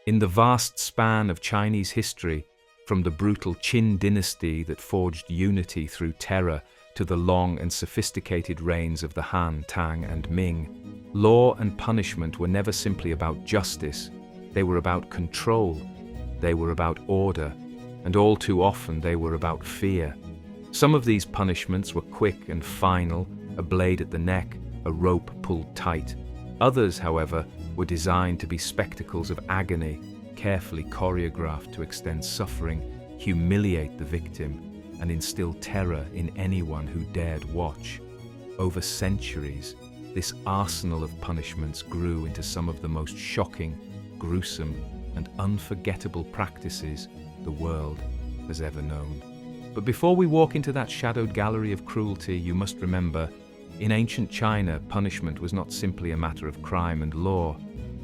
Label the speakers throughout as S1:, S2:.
S1: In the vast span of Chinese history, from the brutal Qin dynasty that forged unity through terror to the long and sophisticated reigns of the Han, Tang, and Ming, law and punishment were never simply about justice. They were about control, they were about order, and all too often they were about fear. Some of these punishments were quick and final, a blade at the neck, a rope pulled tight. Others, however, were designed to be spectacles of agony, carefully choreographed to extend suffering, humiliate the victim, and instill terror in anyone who dared watch. Over centuries, this arsenal of punishments grew into some of the most shocking, gruesome, and unforgettable practices the world has ever known. But before we walk into that shadowed gallery of cruelty, you must remember, in ancient China, punishment was not simply a matter of crime and law.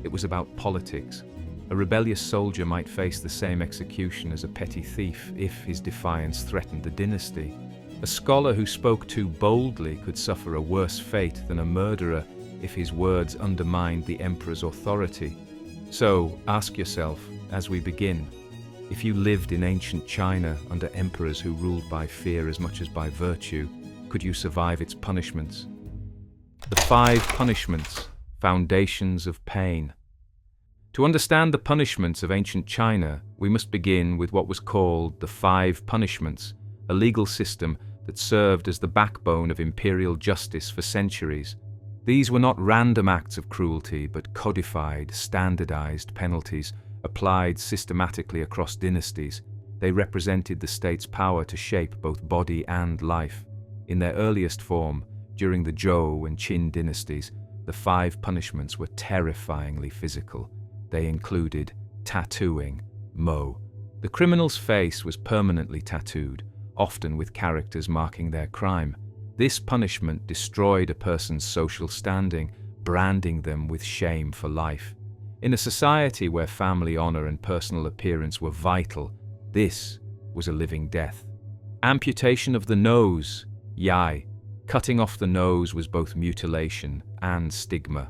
S1: It was about politics. A rebellious soldier might face the same execution as a petty thief if his defiance threatened the dynasty. A scholar who spoke too boldly could suffer a worse fate than a murderer if his words undermined the emperor's authority. So, ask yourself, as we begin, if you lived in ancient China under emperors who ruled by fear as much as by virtue, could you survive its punishments? The 5 punishments, foundations of pain. To understand the punishments of ancient China, we must begin with what was called the 5 punishments, a legal system that served as the backbone of imperial justice for centuries. These were not random acts of cruelty, but codified, standardized penalties applied systematically across dynasties. They represented the state's power to shape both body and life. In their earliest form, during the Zhou and Qin dynasties, the 5 punishments were terrifyingly physical. They included tattooing, mo. The criminal's face was permanently tattooed, often with characters marking their crime. This punishment destroyed a person's social standing, branding them with shame for life. In a society where family honor and personal appearance were vital, this was a living death. Amputation of the nose, yai. Cutting off the nose was both mutilation and stigma.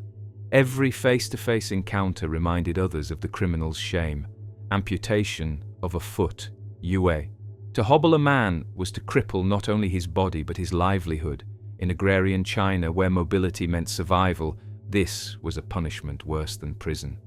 S1: Every face-to-face encounter reminded others of the criminal's shame. Amputation of a foot, yue. To hobble a man was to cripple not only his body but his livelihood. In agrarian China, where mobility meant survival, this was a punishment worse than prison.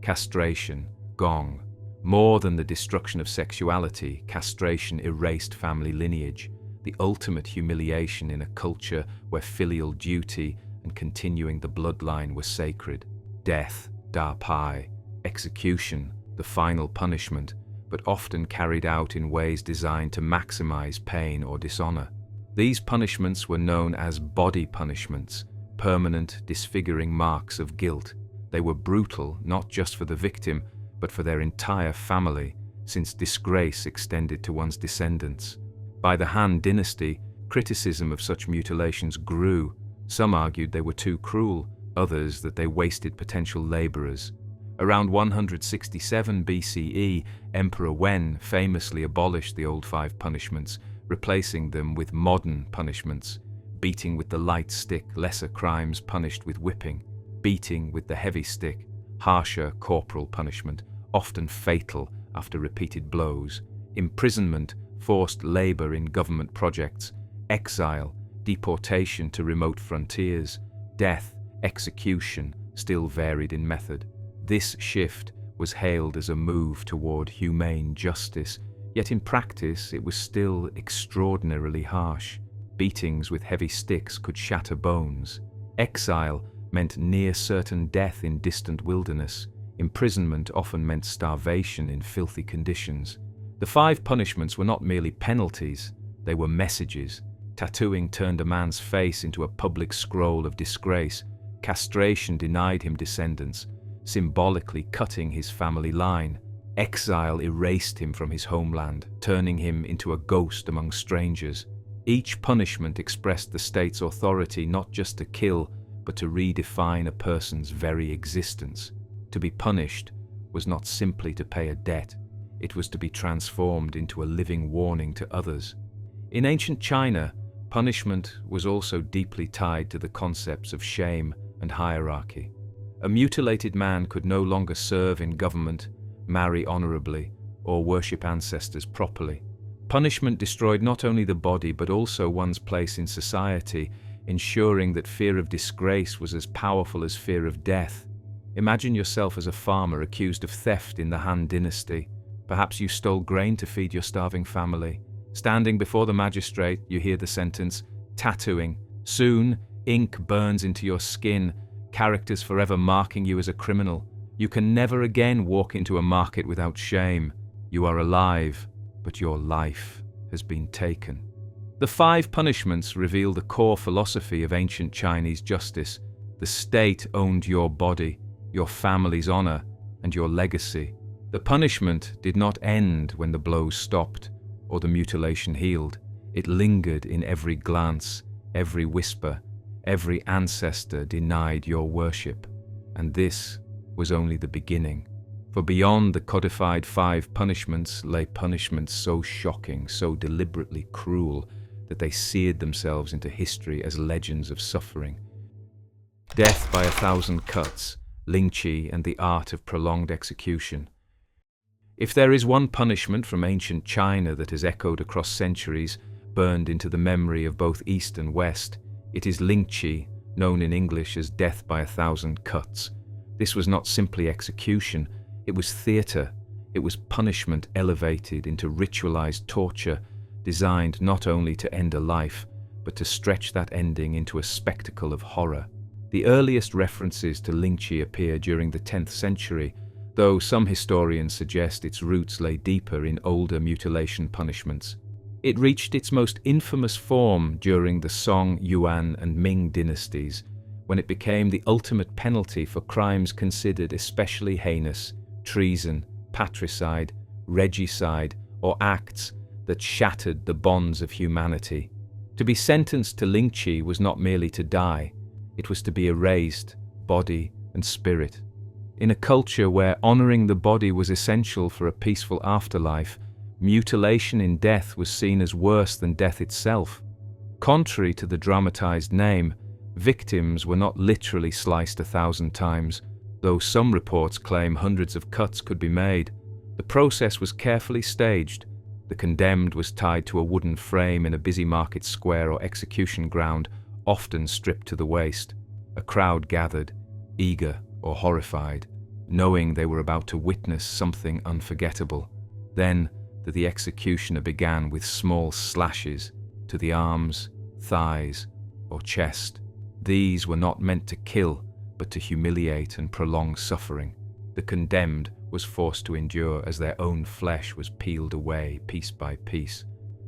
S1: Castration, gong. More than the destruction of sexuality, castration erased family lineage, the ultimate humiliation in a culture where filial duty and continuing the bloodline were sacred. Death, da pai. Execution, the final punishment, but often carried out in ways designed to maximize pain or dishonor. These punishments were known as body punishments, permanent, disfiguring marks of guilt. They were brutal not just for the victim, but for their entire family, since disgrace extended to one's descendants. By the Han dynasty, criticism of such mutilations grew. Some argued they were too cruel, others that they wasted potential laborers. Around 167 BCE, Emperor Wen famously abolished the old 5 punishments, replacing them with modern punishments. Beating with the light stick, lesser crimes punished with whipping. Beating with the heavy stick, harsher corporal punishment, often fatal after repeated blows. Imprisonment, forced labor in government projects. Exile, deportation to remote frontiers. Death, execution, still varied in method. This shift was hailed as a move toward humane justice, yet in practice it was still extraordinarily harsh. Beatings with heavy sticks could shatter bones. Exile meant near certain death in distant wilderness. Imprisonment often meant starvation in filthy conditions. The 5 punishments were not merely penalties, they were messages. Tattooing turned a man's face into a public scroll of disgrace. Castration denied him descendants, symbolically cutting his family line. Exile erased him from his homeland, turning him into a ghost among strangers. Each punishment expressed the state's authority not just to kill, but to redefine a person's very existence. To be punished was not simply to pay a debt, it was to be transformed into a living warning to others. In ancient China, punishment was also deeply tied to the concepts of shame and hierarchy. A mutilated man could no longer serve in government, marry honorably, or worship ancestors properly. Punishment destroyed not only the body but also one's place in society, ensuring that fear of disgrace was as powerful as fear of death. Imagine yourself as a farmer accused of theft in the Han Dynasty. Perhaps you stole grain to feed your starving family. Standing before the magistrate, you hear the sentence, tattooing. Soon, ink burns into your skin, characters forever marking you as a criminal. You can never again walk into a market without shame. You are alive, but your life has been taken. The 5 punishments reveal the core philosophy of ancient Chinese justice. The state owned your body, your family's honor, and your legacy. The punishment did not end when the blows stopped or the mutilation healed. It lingered in every glance, every whisper, every ancestor denied your worship. And this was only the beginning. For beyond the codified 5 punishments lay punishments so shocking, so deliberately cruel, that they seared themselves into history as legends of suffering. Death by 1,000 cuts, lingqi, and the art of prolonged execution. If there is one punishment from ancient China that has echoed across centuries, burned into the memory of both East and West, it is lingqi, known in English as death by 1,000 cuts. This was not simply execution, it was theatre. It was punishment elevated into ritualized torture, designed not only to end a life, but to stretch that ending into a spectacle of horror. The earliest references to lingqi appear during the 10th century, though some historians suggest its roots lay deeper in older mutilation punishments. It reached its most infamous form during the Song, Yuan, and Ming dynasties, when it became the ultimate penalty for crimes considered especially heinous: treason, patricide, regicide, or acts that shattered the bonds of humanity. To be sentenced to lingqi was not merely to die, it was to be erased, body and spirit. In a culture where honoring the body was essential for a peaceful afterlife, mutilation in death was seen as worse than death itself. Contrary to the dramatized name, victims were not literally sliced 1,000 times, though some reports claim hundreds of cuts could be made. The process was carefully staged. The condemned was tied to a wooden frame in a busy market square or execution ground, often stripped to the waist. A crowd gathered, eager or horrified, knowing they were about to witness something unforgettable. Then the executioner began with small slashes to the arms, thighs, or chest. These were not meant to kill, but to humiliate and prolong suffering. The condemned was forced to endure as their own flesh was peeled away piece by piece.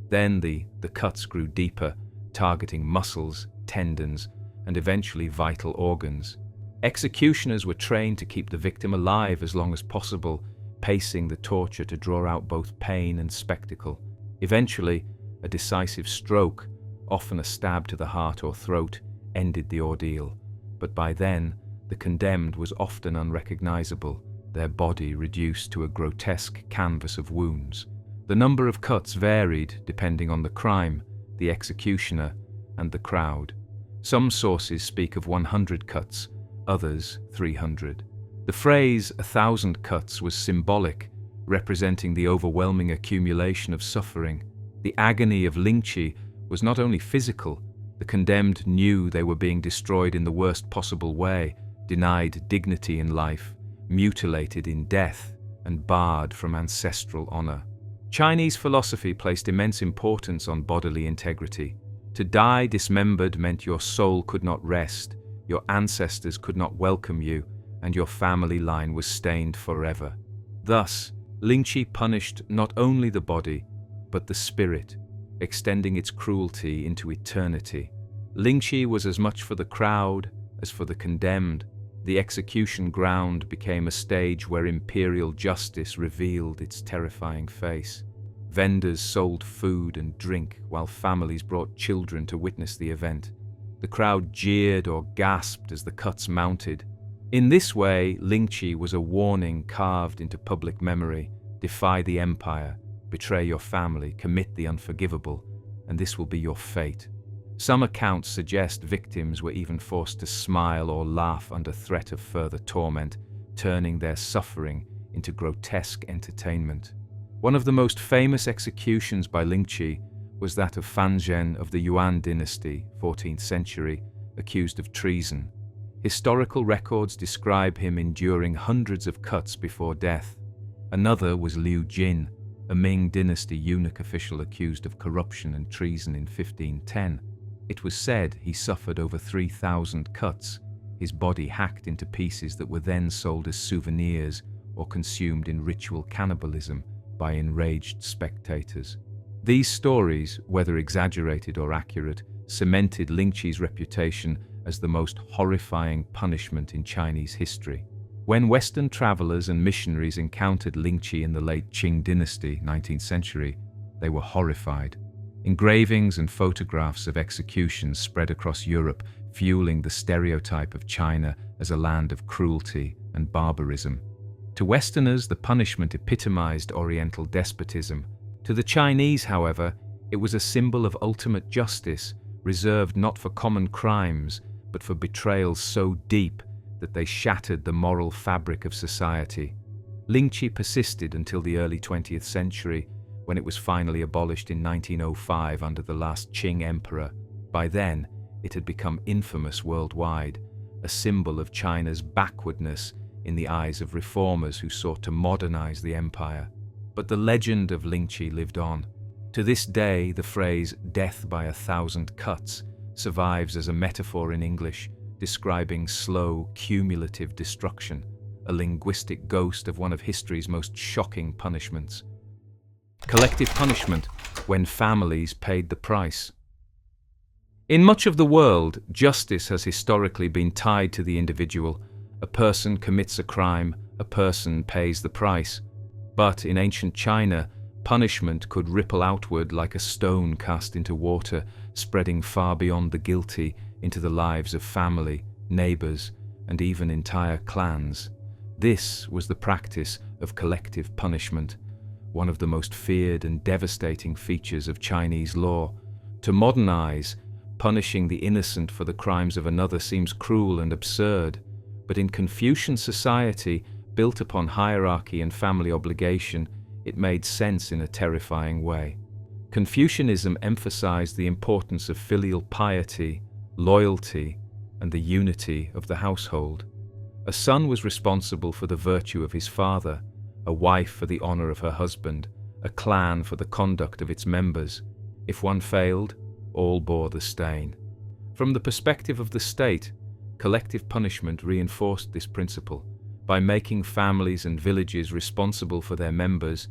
S1: Then the cuts grew deeper, targeting muscles, tendons, and eventually vital organs. Executioners were trained to keep the victim alive as long as possible, pacing the torture to draw out both pain and spectacle. Eventually, a decisive stroke, often a stab to the heart or throat, ended the ordeal. But by then, the condemned was often unrecognizable, their body reduced to a grotesque canvas of wounds. The number of cuts varied depending on the crime, the executioner, and the crowd. Some sources speak of 100 cuts, others 300. The phrase 1,000 cuts was symbolic, representing the overwhelming accumulation of suffering. The agony of lingqi was not only physical. The condemned knew they were being destroyed in the worst possible way, denied dignity in life, mutilated in death, and barred from ancestral honor. Chinese philosophy placed immense importance on bodily integrity. To die dismembered meant your soul could not rest, your ancestors could not welcome you, and your family line was stained forever. Thus, lingqi punished not only the body, but the spirit, extending its cruelty into eternity. Lingqi was as much for the crowd as for the condemned. The execution ground became a stage where imperial justice revealed its terrifying face. Vendors sold food and drink while families brought children to witness the event. The crowd jeered or gasped as the cuts mounted. In this way, lingqi was a warning carved into public memory: defy the empire, betray your family, commit the unforgivable, and this will be your fate. Some accounts suggest victims were even forced to smile or laugh under threat of further torment, turning their suffering into grotesque entertainment. One of the most famous executions by Lingqi was that of Fan Zhen of the Yuan dynasty, 14th century, accused of treason. Historical records describe him enduring hundreds of cuts before death. Another was Liu Jin, a Ming dynasty eunuch official accused of corruption and treason in 1510. It was said he suffered over 3,000 cuts, his body hacked into pieces that were then sold as souvenirs or consumed in ritual cannibalism by enraged spectators. These stories, whether exaggerated or accurate, cemented Lingqi's reputation as the most horrifying punishment in Chinese history. When Western travelers and missionaries encountered Lingqi in the late Qing dynasty, 19th century, they were horrified. Engravings and photographs of executions spread across Europe, fueling the stereotype of China as a land of cruelty and barbarism. To Westerners, the punishment epitomized Oriental despotism. To the Chinese, however, it was a symbol of ultimate justice, reserved not for common crimes, but for betrayals so deep that they shattered the moral fabric of society. Lingqi persisted until the early 20th century, when it was finally abolished in 1905 under the last Qing emperor. By then, it had become infamous worldwide, a symbol of China's backwardness in the eyes of reformers who sought to modernize the empire. But the legend of Lingqi lived on. To this day, the phrase "death by 1,000 cuts" survives as a metaphor in English, describing slow, cumulative destruction, a linguistic ghost of one of history's most shocking punishments. Collective punishment, when families paid the price. In much of the world, justice has historically been tied to the individual. A person commits a crime, a person pays the price. But in ancient China, punishment could ripple outward like a stone cast into water, spreading far beyond the guilty into the lives of family, neighbors, and even entire clans. This was the practice of collective punishment, one of the most feared and devastating features of Chinese law. To modernize, punishing the innocent for the crimes of another seems cruel and absurd, but in Confucian society, built upon hierarchy and family obligation, it made sense in a terrifying way. Confucianism emphasized the importance of filial piety, loyalty, and the unity of the household. A son was responsible for the virtue of his father, a wife for the honor of her husband, a clan for the conduct of its members. If one failed, all bore the stain. From the perspective of the state, collective punishment reinforced this principle. By making families and villages responsible for their members,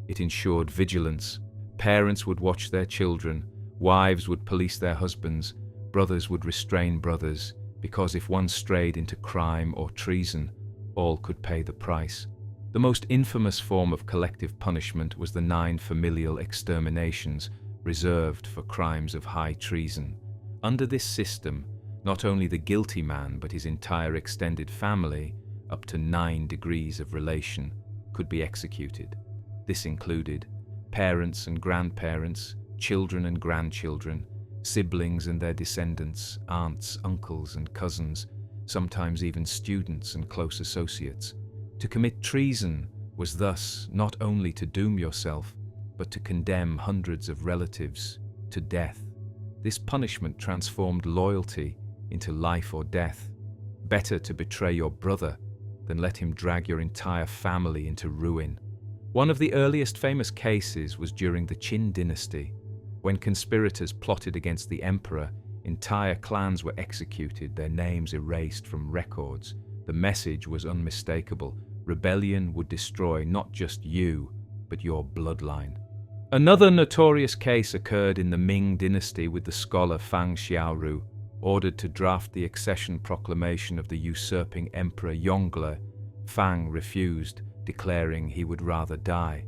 S1: it ensured vigilance. Parents would watch their children, wives would police their husbands, brothers would restrain brothers, because if one strayed into crime or treason, all could pay the price. The most infamous form of collective punishment was the 9 familial exterminations, reserved for crimes of high treason. Under this system, not only the guilty man but his entire extended family, up to 9 degrees of relation, could be executed. This included parents and grandparents, children and grandchildren, siblings and their descendants, aunts, uncles and cousins, sometimes even students and close associates. To commit treason was thus not only to doom yourself, but to condemn hundreds of relatives to death. This punishment transformed loyalty into life or death. Better to betray your brother than let him drag your entire family into ruin. One of the earliest famous cases was during the Qin dynasty. When conspirators plotted against the emperor, entire clans were executed, their names erased from records. The message was unmistakable. Rebellion would destroy not just you, but your bloodline. Another notorious case occurred in the Ming dynasty with the scholar Fang Xiaoru, ordered to draft the accession proclamation of the usurping emperor Yongle. Fang refused, declaring he would rather die.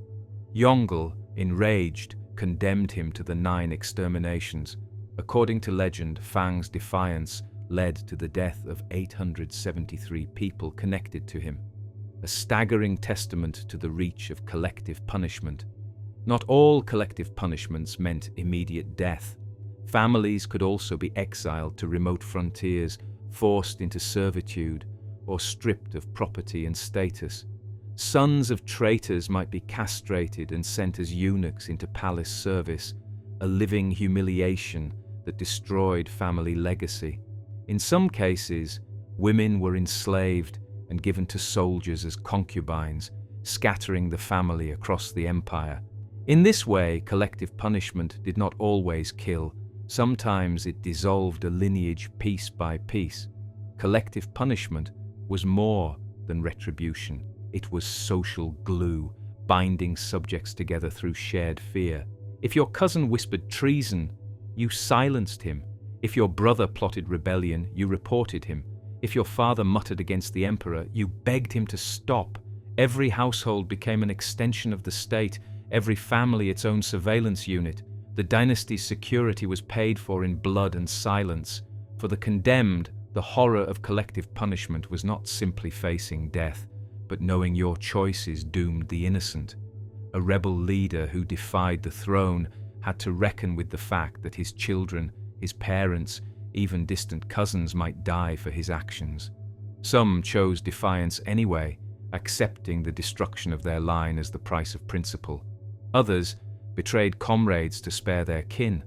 S1: Yongle, enraged, condemned him to the 9 exterminations. According to legend, Fang's defiance led to the death of 873 people connected to him, a staggering testament to the reach of collective punishment. Not all collective punishments meant immediate death. Families could also be exiled to remote frontiers, forced into servitude, or stripped of property and status. Sons of traitors might be castrated and sent as eunuchs into palace service, a living humiliation that destroyed family legacy. In some cases, women were enslaved and given to soldiers as concubines, scattering the family across the empire. In this way, collective punishment did not always kill. Sometimes it dissolved a lineage piece by piece. Collective punishment was more than retribution. It was social glue, binding subjects together through shared fear. If your cousin whispered treason, you silenced him. If your brother plotted rebellion, you reported him. If your father muttered against the emperor, you begged him to stop. Every household became an extension of the state, every family its own surveillance unit. The dynasty's security was paid for in blood and silence. For the condemned, the horror of collective punishment was not simply facing death, but knowing your choices doomed the innocent. A rebel leader who defied the throne had to reckon with the fact that his children, his parents, even distant cousins might die for his actions. Some chose defiance anyway, accepting the destruction of their line as the price of principle. Others betrayed comrades to spare their kin.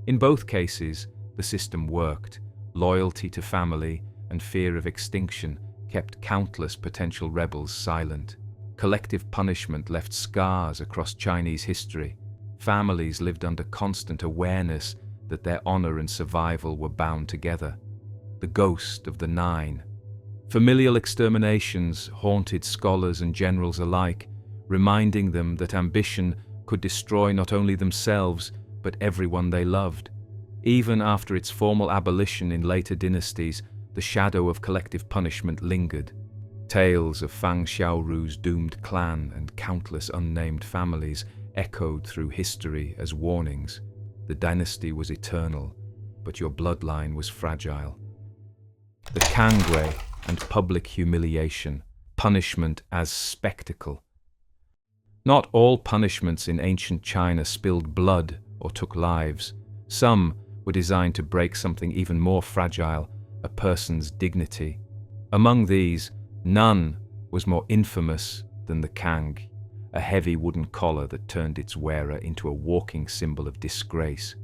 S1: In both cases, the system worked. Loyalty to family and fear of extinction kept countless potential rebels silent. Collective punishment left scars across Chinese history. Families lived under constant awareness that their honor and survival were bound together. The ghost of the Nine. Familial exterminations haunted scholars and generals alike, reminding them that ambition could destroy not only themselves, but everyone they loved. Even after its formal abolition in later dynasties, the shadow of collective punishment lingered. Tales of Fang Xiaoru's doomed clan and countless unnamed families echoed through history as warnings. The dynasty was eternal, but your bloodline was fragile. The Kangwei and public humiliation, punishment as spectacle. Not all punishments in ancient China spilled blood or took lives. Some were designed to break something even more fragile, a person's dignity. Among these, none was more infamous than the Kang, a heavy wooden collar that turned its wearer into a walking symbol of disgrace.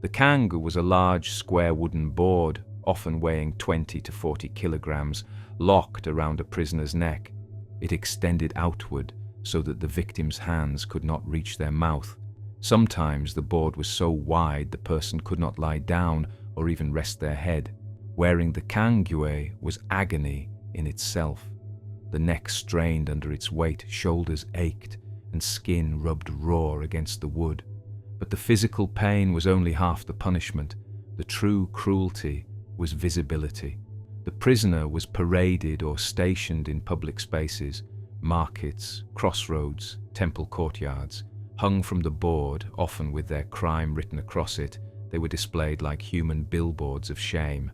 S1: The Kang was a large square wooden board, often weighing 20 to 40 kilograms, locked around a prisoner's neck. It extended outward so that the victim's hands could not reach their mouth. Sometimes the board was so wide the person could not lie down or even rest their head. Wearing the Kangwei was agony in itself. The neck strained under its weight, shoulders ached, and skin rubbed raw against the wood. But the physical pain was only half the punishment. The true cruelty was visibility. The prisoner was paraded or stationed in public spaces, markets, crossroads, temple courtyards. Hung from the board, often with their crime written across it, they were displayed like human billboards of shame.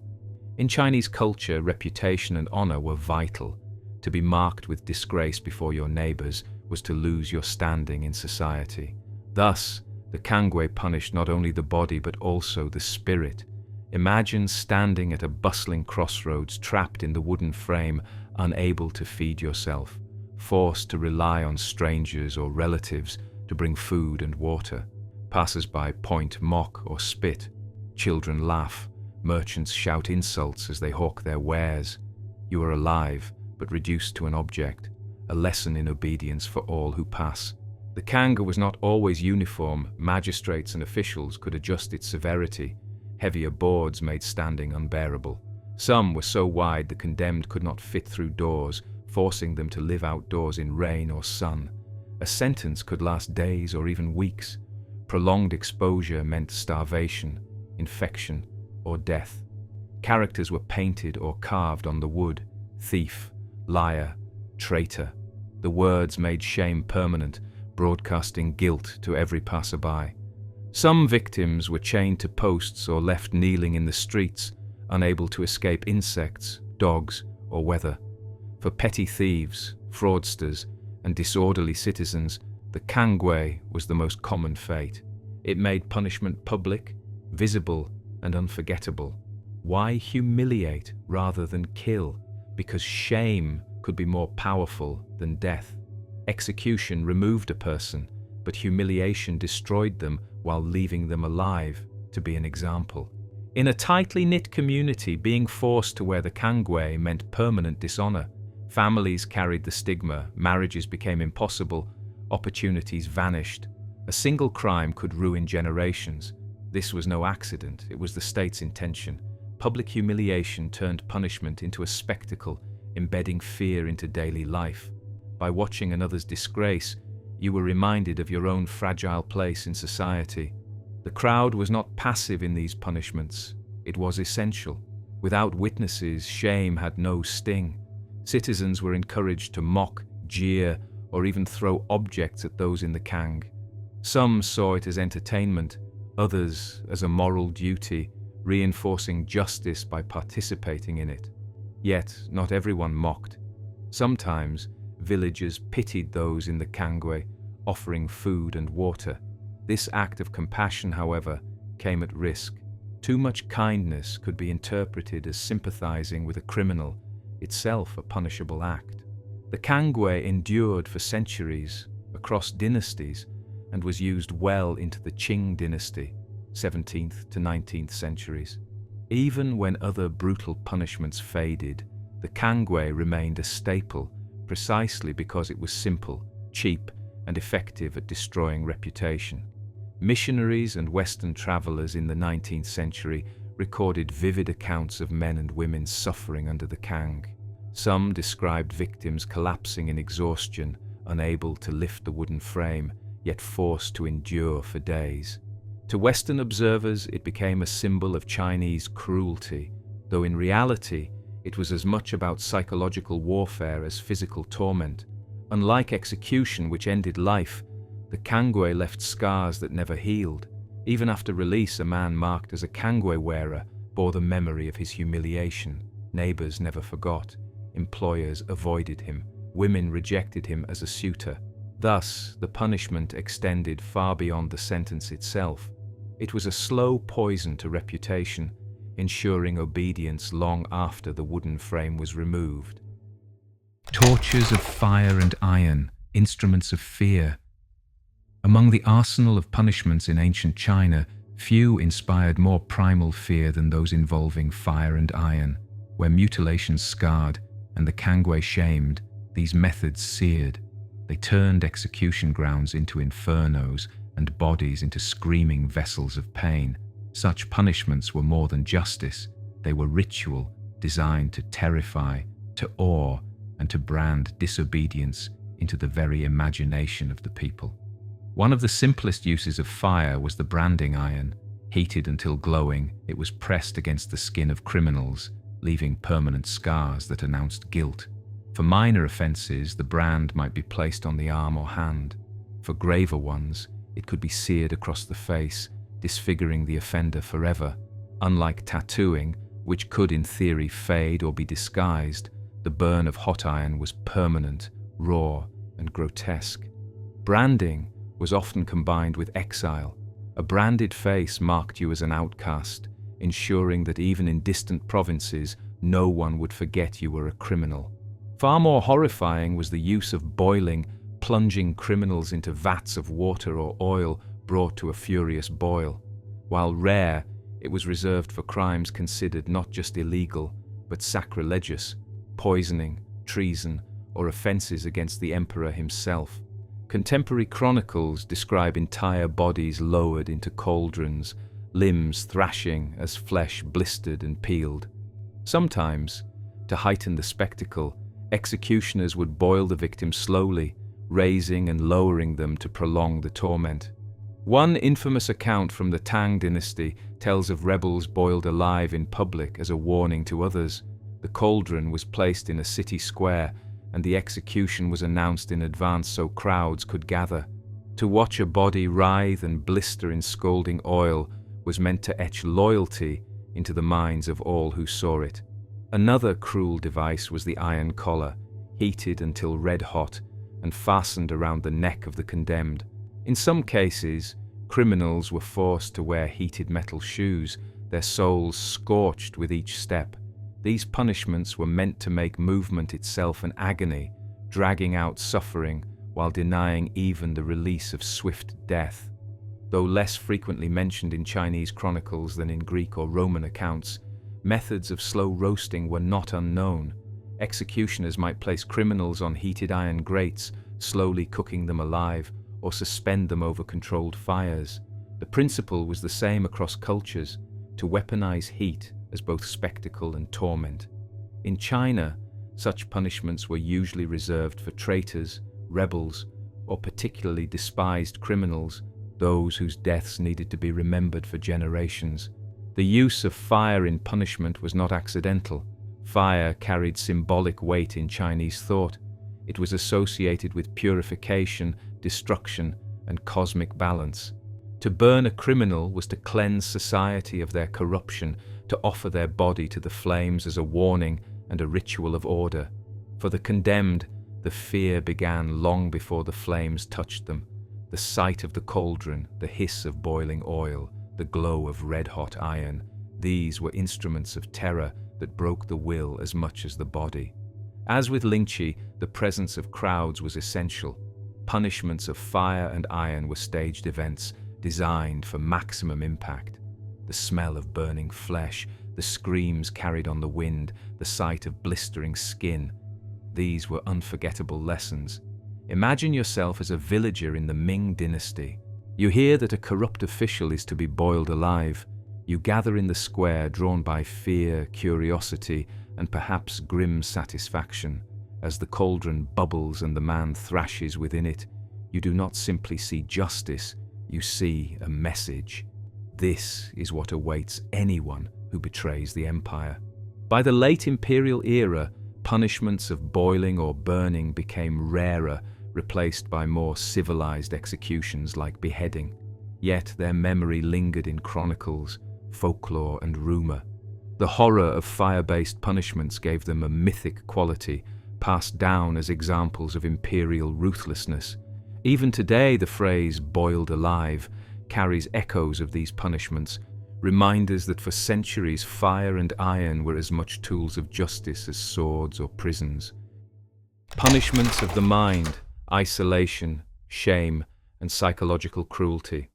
S1: In Chinese culture, reputation and honor were vital. To be marked with disgrace before your neighbors was to lose your standing in society. Thus, the Kangwei punished not only the body but also the spirit. Imagine standing at a bustling crossroads, trapped in the wooden frame, unable to feed yourself, forced to rely on strangers or relatives to bring food and water. Passers-by point, mock, or spit. Children laugh. Merchants shout insults as they hawk their wares. You are alive, but reduced to an object, a lesson in obedience for all who pass. The Kanga was not always uniform. Magistrates and officials could adjust its severity. Heavier boards made standing unbearable. Some were so wide the condemned could not fit through doors, forcing them to live outdoors in rain or sun. A sentence could last days or even weeks. Prolonged exposure meant starvation, infection, or death. Characters were painted or carved on the wood: thief, liar, traitor. The words made shame permanent, broadcasting guilt to every passerby. Some victims were chained to posts or left kneeling in the streets, unable to escape insects, dogs, or weather. For petty thieves, fraudsters, and disorderly citizens, the Kangwei was the most common fate. It made punishment public, visible, and unforgettable. Why humiliate rather than kill? Because shame could be more powerful than death. Execution removed a person, but humiliation destroyed them while leaving them alive, to be an example. In a tightly knit community, being forced to wear the kangwei meant permanent dishonor. Families carried the stigma, marriages became impossible, opportunities vanished. A single crime could ruin generations. This was no accident, it was the state's intention. Public humiliation turned punishment into a spectacle, embedding fear into daily life. By watching another's disgrace, you were reminded of your own fragile place in society. The crowd was not passive in these punishments, it was essential. Without witnesses, shame had no sting. Citizens were encouraged to mock, jeer, or even throw objects at those in the kang. Some saw it as entertainment, others as a moral duty, reinforcing justice by participating in it. Yet, not everyone mocked. Sometimes, villagers pitied those in the kangwei, offering food and water. This act of compassion, however, came at risk. Too much kindness could be interpreted as sympathizing with a criminal, itself a punishable act. The kangwei endured for centuries, across dynasties, and was used well into the Qing dynasty, 17th to 19th centuries. Even when other brutal punishments faded, the kangwei remained a staple precisely because it was simple, cheap, and effective at destroying reputation. Missionaries and Western travelers in the 19th century recorded vivid accounts of men and women suffering under the kang. Some described victims collapsing in exhaustion, unable to lift the wooden frame, yet forced to endure for days. To Western observers, it became a symbol of Chinese cruelty, though in reality, it was as much about psychological warfare as physical torment. Unlike execution, which ended life, the kangwei left scars that never healed. Even after release, a man marked as a kangwei wearer bore the memory of his humiliation. Neighbors never forgot. Employers avoided him. Women rejected him as a suitor. Thus, the punishment extended far beyond the sentence itself. It was a slow poison to reputation, ensuring obedience long after the wooden frame was removed. Tortures of fire and iron, instruments of fear. Among the arsenal of punishments in ancient China, few inspired more primal fear than those involving fire and iron. Where mutilations scarred and the kangwei shamed, these methods seared. They turned execution grounds into infernos and bodies into screaming vessels of pain. Such punishments were more than justice. They were ritual, designed to terrify, to awe, and to brand disobedience into the very imagination of the people. One of the simplest uses of fire was the branding iron. Heated until glowing, it was pressed against the skin of criminals, leaving permanent scars that announced guilt. For minor offenses, the brand might be placed on the arm or hand. For graver ones, it could be seared across the face, disfiguring the offender forever. Unlike tattooing, which could in theory fade or be disguised, the burn of hot iron was permanent, raw, and grotesque. Branding was often combined with exile. A branded face marked you as an outcast, ensuring that even in distant provinces, no one would forget you were a criminal. Far more horrifying was the use of boiling, plunging criminals into vats of water or oil brought to a furious boil. While rare, it was reserved for crimes considered not just illegal, but sacrilegious, poisoning, treason, or offenses against the emperor himself. Contemporary chronicles describe entire bodies lowered into cauldrons, limbs thrashing as flesh blistered and peeled. Sometimes, to heighten the spectacle, executioners would boil the victim slowly, raising and lowering them to prolong the torment. One infamous account from the Tang dynasty tells of rebels boiled alive in public as a warning to others. The cauldron was placed in a city square, and the execution was announced in advance so crowds could gather. To watch a body writhe and blister in scalding oil was meant to etch loyalty into the minds of all who saw it. Another cruel device was the iron collar, heated until red hot and fastened around the neck of the condemned. In some cases, criminals were forced to wear heated metal shoes, their soles scorched with each step. These punishments were meant to make movement itself an agony, dragging out suffering while denying even the release of swift death. Though less frequently mentioned in Chinese chronicles than in Greek or Roman accounts, methods of slow roasting were not unknown. Executioners might place criminals on heated iron grates, slowly cooking them alive, or suspend them over controlled fires. The principle was the same across cultures, to weaponize heat as both spectacle and torment. In China, such punishments were usually reserved for traitors, rebels, or particularly despised criminals, those whose deaths needed to be remembered for generations. The use of fire in punishment was not accidental. Fire carried symbolic weight in Chinese thought. It was associated with purification, destruction, and cosmic balance. To burn a criminal was to cleanse society of their corruption, to offer their body to the flames as a warning and a ritual of order. For the condemned, the fear began long before the flames touched them. The sight of the cauldron, the hiss of boiling oil, the glow of red-hot iron, these were instruments of terror that broke the will as much as the body. As with Lingqi, the presence of crowds was essential. Punishments of fire and iron were staged events, designed for maximum impact. The smell of burning flesh, the screams carried on the wind, the sight of blistering skin. These were unforgettable lessons. Imagine yourself as a villager in the Ming dynasty. You hear that a corrupt official is to be boiled alive. You gather in the square, drawn by fear, curiosity, and perhaps grim satisfaction. As the cauldron bubbles and the man thrashes within it, you do not simply see justice, you see a message. This is what awaits anyone who betrays the empire. By the late imperial era, punishments of boiling or burning became rarer, replaced by more civilized executions like beheading. Yet their memory lingered in chronicles, folklore, and rumor. The horror of fire-based punishments gave them a mythic quality, passed down as examples of imperial ruthlessness. Even today, the phrase "boiled alive" carries echoes of these punishments, reminders that for centuries fire and iron were as much tools of justice as swords or prisons. Punishments of the mind, isolation, shame, and psychological cruelty.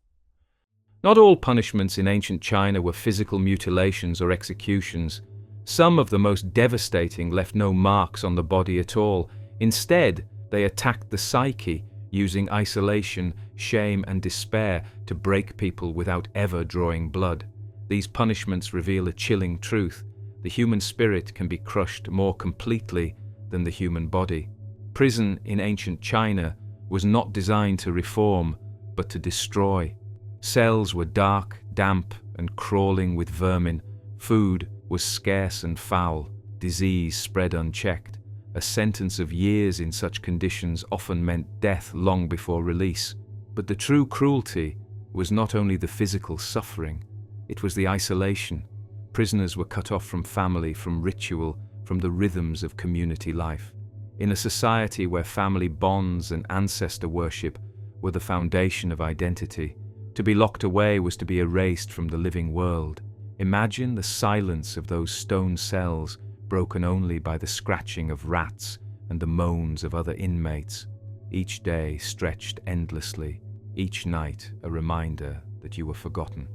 S1: Not all punishments in ancient China were physical mutilations or executions. Some of the most devastating left no marks on the body at all. Instead, they attacked the psyche, using isolation, shame, and despair to break people without ever drawing blood. These punishments reveal a chilling truth: the human spirit can be crushed more completely than the human body. Prison in ancient China was not designed to reform, but to destroy. Cells were dark, damp, and crawling with vermin. Food was scarce and foul. Disease spread unchecked. A sentence of years in such conditions often meant death long before release. But the true cruelty was not only the physical suffering, it was the isolation. Prisoners were cut off from family, from ritual, from the rhythms of community life. In a society where family bonds and ancestor worship were the foundation of identity, to be locked away was to be erased from the living world. Imagine the silence of those stone cells, broken only by the scratching of rats and the moans of other inmates. Each day stretched endlessly, each night a reminder that you were forgotten.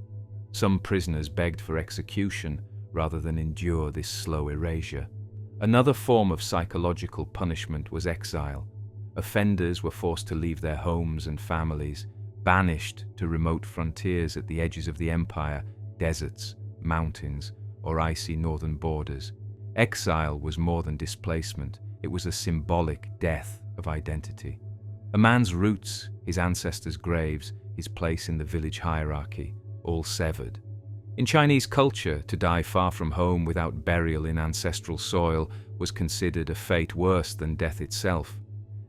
S1: Some prisoners begged for execution rather than endure this slow erasure. Another form of psychological punishment was exile. Offenders were forced to leave their homes and families, banished to remote frontiers at the edges of the empire, deserts, mountains, or icy northern borders. Exile was more than displacement, it was a symbolic death of identity. A man's roots, his ancestors' graves, his place in the village hierarchy, all severed. In Chinese culture, to die far from home without burial in ancestral soil was considered a fate worse than death itself.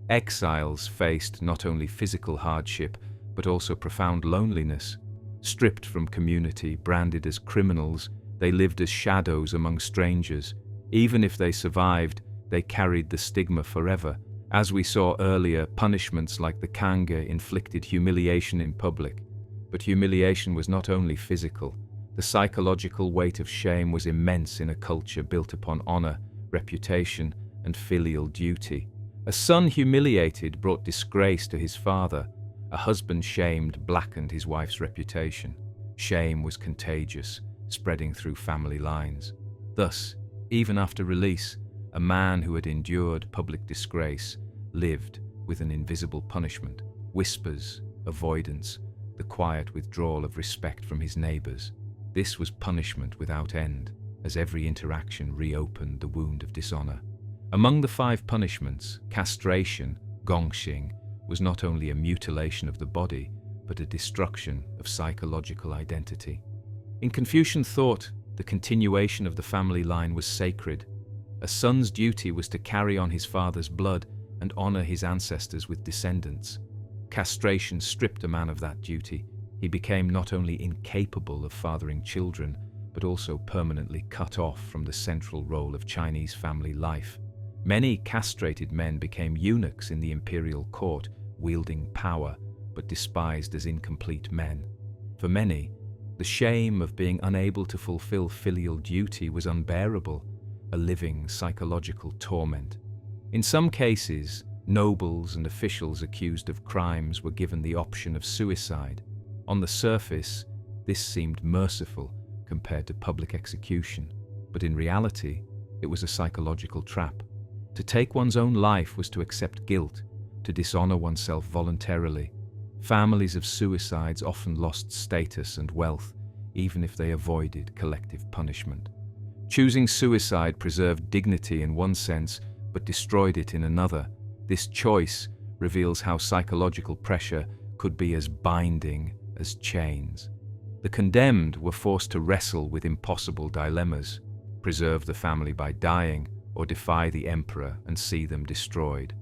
S1: Exiles faced not only physical hardship, but also profound loneliness. Stripped from community, branded as criminals, they lived as shadows among strangers. Even if they survived, they carried the stigma forever. As we saw earlier, punishments like the kanga inflicted humiliation in public. But humiliation was not only physical. The psychological weight of shame was immense in a culture built upon honor, reputation, and filial duty. A son humiliated brought disgrace to his father. A husband shamed blackened his wife's reputation. Shame was contagious, spreading through family lines. Thus, even after release, a man who had endured public disgrace lived with an invisible punishment, whispers, avoidance, the quiet withdrawal of respect from his neighbors. This was punishment without end, as every interaction reopened the wound of dishonor. Among the 5 punishments, castration, gongxing, was not only a mutilation of the body, but a destruction of psychological identity. In Confucian thought, the continuation of the family line was sacred. A son's duty was to carry on his father's blood and honor his ancestors with descendants. Castration stripped a man of that duty. He became not only incapable of fathering children, but also permanently cut off from the central role of Chinese family life. Many castrated men became eunuchs in the imperial court, wielding power, but despised as incomplete men. For many, the shame of being unable to fulfill filial duty was unbearable, a living psychological torment. In some cases, nobles and officials accused of crimes were given the option of suicide. On the surface, this seemed merciful compared to public execution, but in reality, it was a psychological trap. To take one's own life was to accept guilt, to dishonor oneself voluntarily. Families of suicides often lost status and wealth, even if they avoided collective punishment. Choosing suicide preserved dignity in one sense, but destroyed it in another. This choice reveals how psychological pressure could be as binding as chains. The condemned were forced to wrestle with impossible dilemmas: preserve the family by dying, or defy the emperor and see them destroyed.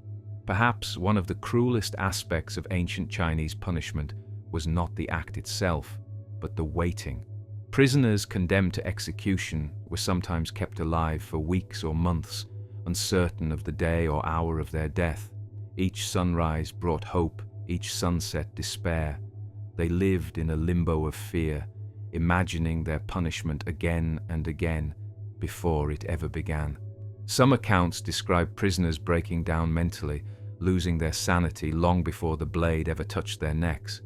S1: Perhaps one of the cruelest aspects of ancient Chinese punishment was not the act itself, but the waiting. Prisoners condemned to execution were sometimes kept alive for weeks or months, uncertain of the day or hour of their death. Each sunrise brought hope, each sunset despair. They lived in a limbo of fear, imagining their punishment again and again before it ever began. Some accounts describe prisoners breaking down mentally, losing their sanity long before the blade ever touched their necks.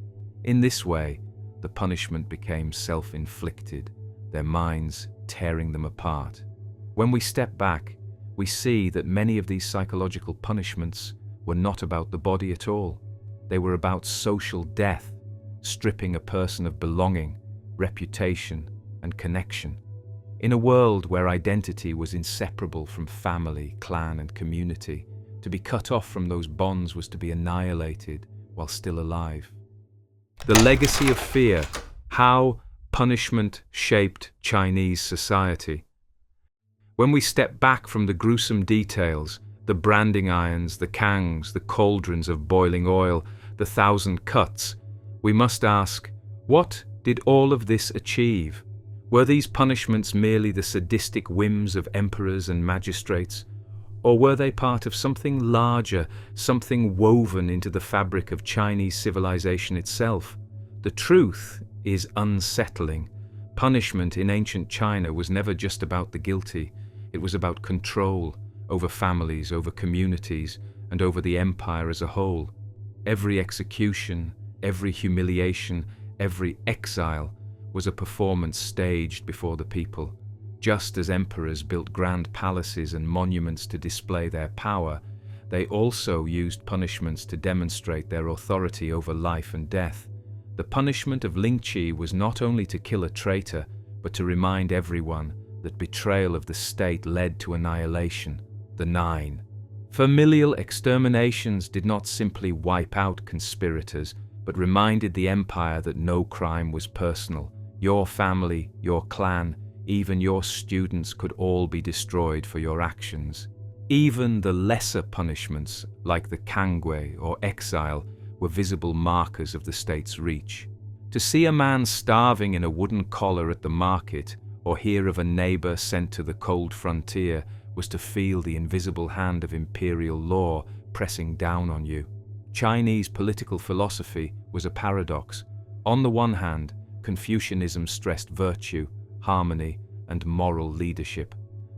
S1: In this way, the punishment became self-inflicted, their minds tearing them apart. When we step back, we see that many of these psychological punishments were not about the body at all. They were about social death, stripping a person of belonging, reputation, and connection. In a world where identity was inseparable from family, clan, and community, to be cut off from those bonds was to be annihilated while still alive. The legacy of fear: how punishment shaped Chinese society. When we step back from the gruesome details, the branding irons, the kangs, the cauldrons of boiling oil, the 1,000 cuts, we must ask, what did all of this achieve? Were these punishments merely the sadistic whims of emperors and magistrates? Or were they part of something larger, something woven into the fabric of Chinese civilization itself? The truth is unsettling. Punishment in ancient China was never just about the guilty. It was about control over families, over communities, and over the empire as a whole. Every execution, every humiliation, every exile was a performance staged before the people. Just as emperors built grand palaces and monuments to display their power, they also used punishments to demonstrate their authority over life and death. The punishment of lynching was not only to kill a traitor, but to remind everyone that betrayal of the state led to annihilation. The 9. Familial exterminations did not simply wipe out conspirators, but reminded the empire that no crime was personal. Your family, your clan, even your students could all be destroyed for your actions. Even the lesser punishments, like the kangwei or exile, were visible markers of the state's reach. To see a man starving in a wooden collar at the market, or hear of a neighbor sent to the cold frontier, was to feel the invisible hand of imperial law pressing down on you. Chinese political philosophy was a paradox. On the one hand, Confucianism stressed virtue, harmony, and moral leadership.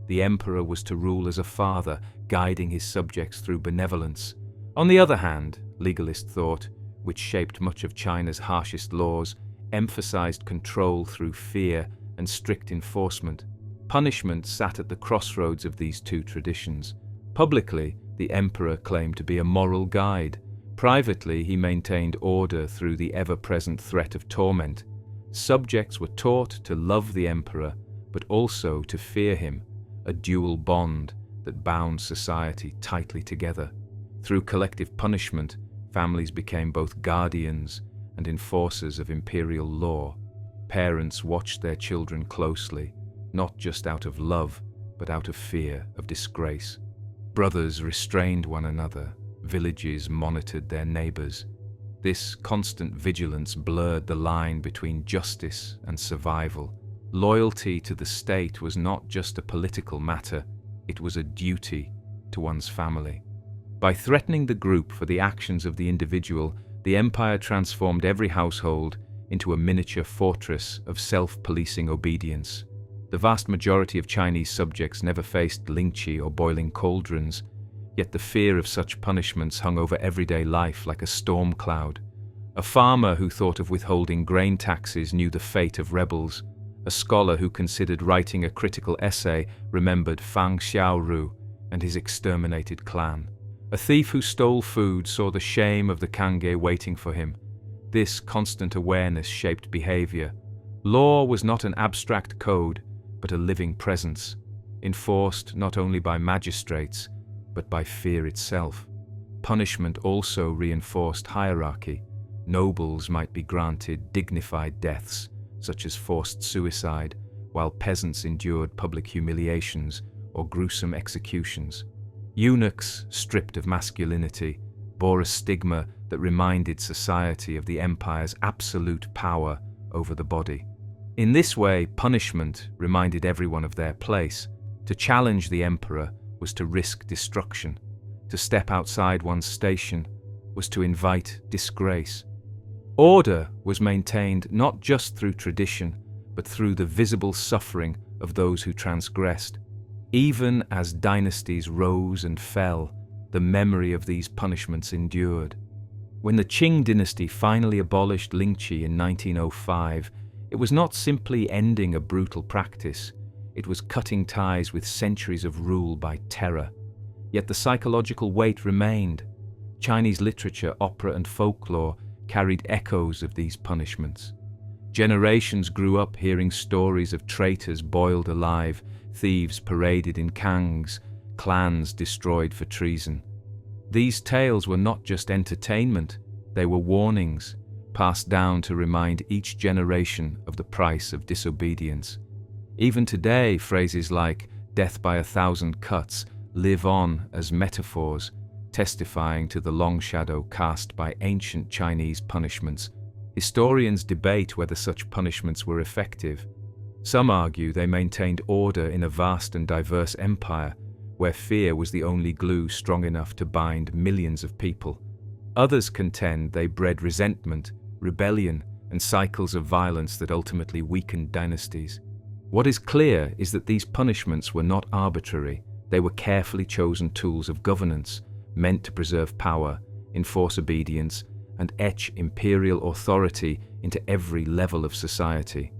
S1: The emperor was to rule as a father, guiding his subjects through benevolence. On the other hand, legalist thought, which shaped much of China's harshest laws, emphasized control through fear and strict enforcement. Punishment sat at the crossroads of these two traditions. Publicly, the emperor claimed to be a moral guide. Privately, he maintained order through the ever-present threat of torment. Subjects were taught to love the emperor, but also to fear him, a dual bond that bound society tightly together. Through collective punishment, families became both guardians and enforcers of imperial law. Parents watched their children closely, not just out of love, but out of fear of disgrace. Brothers restrained one another, villages monitored their neighbors. This constant vigilance blurred the line between justice and survival. Loyalty to the state was not just a political matter, it was a duty to one's family. By threatening the group for the actions of the individual, the empire transformed every household into a miniature fortress of self-policing obedience. The vast majority of Chinese subjects never faced lingqi or boiling cauldrons, yet the fear of such punishments hung over everyday life like a storm cloud. A farmer who thought of withholding grain taxes knew the fate of rebels. A scholar who considered writing a critical essay remembered Fang Xiaoru and his exterminated clan. A thief who stole food saw the shame of the Kanghe waiting for him. This constant awareness shaped behavior. Law was not an abstract code, but a living presence, enforced not only by magistrates, but by fear itself. Punishment also reinforced hierarchy. Nobles might be granted dignified deaths, such as forced suicide, while peasants endured public humiliations or gruesome executions. Eunuchs, stripped of masculinity, bore a stigma that reminded society of the empire's absolute power over the body. In this way, punishment reminded everyone of their place. To challenge the emperor was to risk destruction. To step outside one's station was to invite disgrace. Order was maintained not just through tradition, but through the visible suffering of those who transgressed. Even as dynasties rose and fell, the memory of these punishments endured. When the Qing dynasty finally abolished lingqi in 1905, it was not simply ending a brutal practice, it was cutting ties with centuries of rule by terror. Yet the psychological weight remained. Chinese literature, opera, and folklore carried echoes of these punishments. Generations grew up hearing stories of traitors boiled alive, thieves paraded in kangs, clans destroyed for treason. These tales were not just entertainment, they were warnings, passed down to remind each generation of the price of disobedience. Even today, phrases like "death by 1,000 cuts" live on as metaphors, testifying to the long shadow cast by ancient Chinese punishments. Historians debate whether such punishments were effective. Some argue they maintained order in a vast and diverse empire, where fear was the only glue strong enough to bind millions of people. Others contend they bred resentment, rebellion, and cycles of violence that ultimately weakened dynasties. What is clear is that these punishments were not arbitrary. They were carefully chosen tools of governance, meant to preserve power, enforce obedience, and etch imperial authority into every level of society.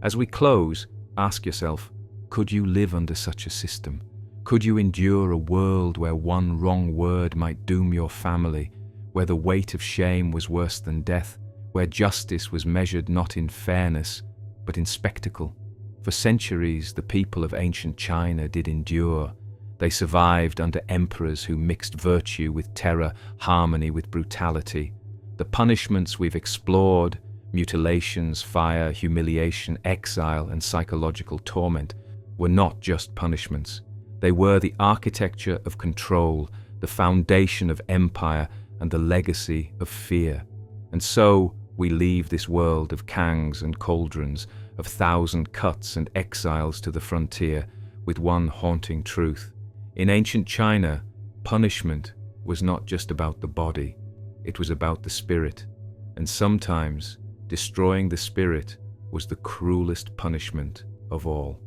S1: As we close, ask yourself, could you live under such a system? Could you endure a world where one wrong word might doom your family, where the weight of shame was worse than death, where justice was measured not in fairness, but in spectacle? For centuries, the people of ancient China did endure. They survived under emperors who mixed virtue with terror, harmony with brutality. The punishments we've explored, mutilations, fire, humiliation, exile, and psychological torment, were not just punishments. They were the architecture of control, the foundation of empire, and the legacy of fear. And so we leave this world of kangs and cauldrons, of 1,000 cuts and exiles to the frontier, with one haunting truth. In ancient China, punishment was not just about the body, it was about the spirit, and sometimes destroying the spirit was the cruelest punishment of all.